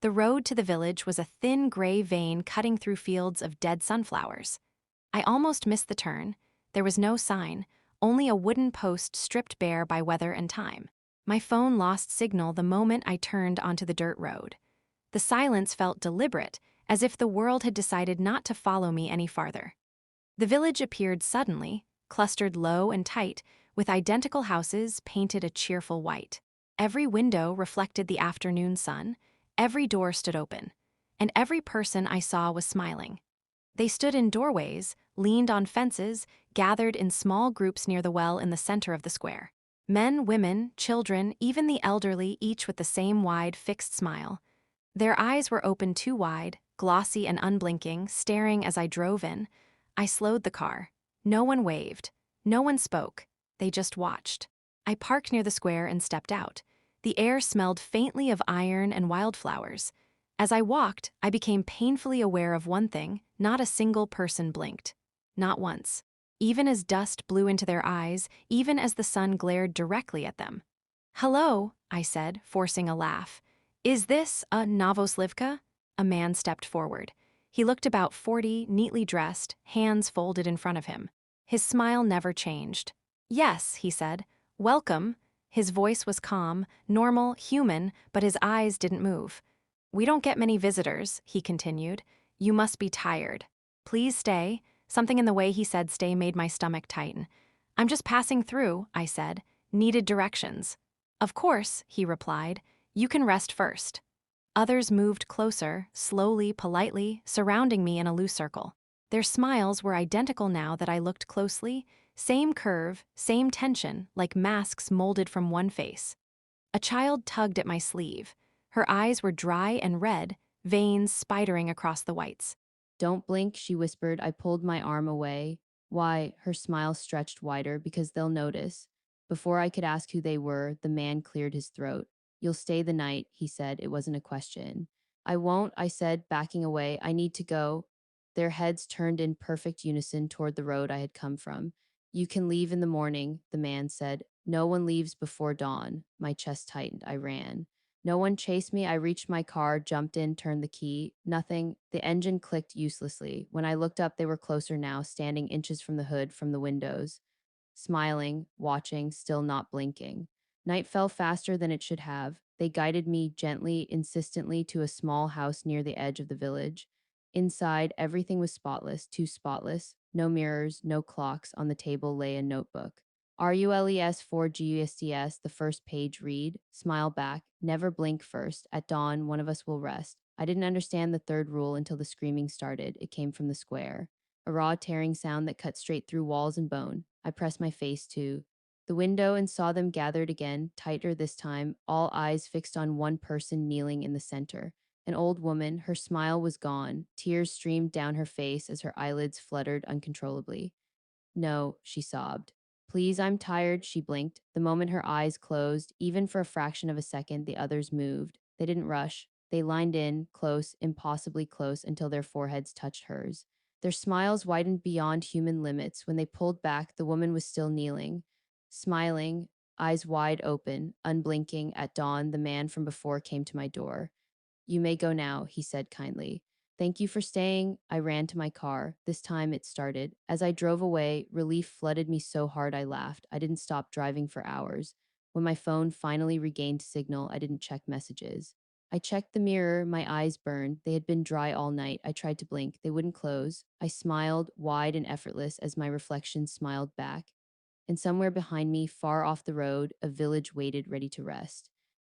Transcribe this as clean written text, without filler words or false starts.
The road to the village was a thin gray vein cutting through fields of dead sunflowers. I almost missed the turn. There was no sign, only a wooden post stripped bare by weather and time. My phone lost signal the moment I turned onto the dirt road. The silence felt deliberate, as if the world had decided not to follow me any farther. The village appeared suddenly, clustered low and tight, with identical houses painted a cheerful white. Every window reflected the afternoon sun, every door stood open, and every person I saw was smiling. They stood in doorways, leaned on fences, gathered in small groups near the well in the center of the square. Men, women, children, even the elderly, each with the same wide, fixed smile. Their eyes were open too wide, glossy and unblinking, staring as I drove in. I slowed the car. No one waved. No one spoke. They just watched. I parked near the square and stepped out. The air smelled faintly of iron and wildflowers. As I walked, I became painfully aware of one thing: not a single person blinked. Not once. Even as dust blew into their eyes, even as the sun glared directly at them. "Hello," I said, forcing a laugh. "Is this a Novoslivka?" A man stepped forward. He looked about 40, neatly dressed, hands folded in front of him. His smile never changed. "Yes," he said. "Welcome." His voice was calm, normal, human, but his eyes didn't move. "We don't get many visitors," he continued. "You must be tired. Please stay." Something in the way he said stay made my stomach tighten. "I'm just passing through," I said. "Needed directions." "Of course," he replied. "You can rest first." Others moved closer, slowly, politely, surrounding me in a loose circle. Their smiles were identical now that I looked closely, same curve, same tension, like masks molded from one face. A child tugged at my sleeve. Her eyes were dry and red, veins spidering across the whites. Don't blink, she whispered. I pulled my arm away. Why? Her smile stretched wider. Because they'll notice. Before I could ask who they were, the man cleared his throat. You'll stay the night, he said. It wasn't a question. I won't, I said, backing away. I need to go. Their heads turned in perfect unison toward the road I had come from. You can leave in the morning, the man said. No one leaves before dawn. My chest tightened. I ran. No one chased me. I reached my car, jumped in, turned the key. Nothing. The engine clicked uselessly. When I looked up, they were closer now, standing inches from the hood, from the windows, smiling, watching, still not blinking. Night fell faster than it should have. They guided me gently, insistently, to a small house near the edge of the village. Inside, everything was spotless, too spotless. No mirrors, no clocks. On the table lay a notebook. RULES 4GUSTS, the first page read. Smile back. Never blink first. At dawn, one of us will rest. I didn't understand the third rule until the screaming started. It came from the square. A raw, tearing sound that cut straight through walls and bone. I pressed my face to the window and saw them gathered again, tighter this time, all eyes fixed on one person kneeling in the center. An old woman, her smile was gone. Tears streamed down her face as her eyelids fluttered uncontrollably. No, she sobbed. Please, I'm tired, she blinked. The moment her eyes closed, even for a fraction of a second, the others moved. They didn't rush. They lined in, close, impossibly close, until their foreheads touched hers. Their smiles widened beyond human limits. When they pulled back, the woman was still kneeling, smiling, eyes wide open, unblinking. At dawn, the man from before came to my door. You may go now, he said kindly. Thank you for staying. I ran to my car. This time it started. As I drove away, relief flooded me so hard I laughed. I didn't stop driving for hours. When my phone finally regained signal, I didn't check messages. I checked the mirror, my eyes burned. They had been dry all night. I tried to blink. They wouldn't close. I smiled, wide and effortless, as my reflection smiled back. And somewhere behind me, far off the road, a village waited ready to rest.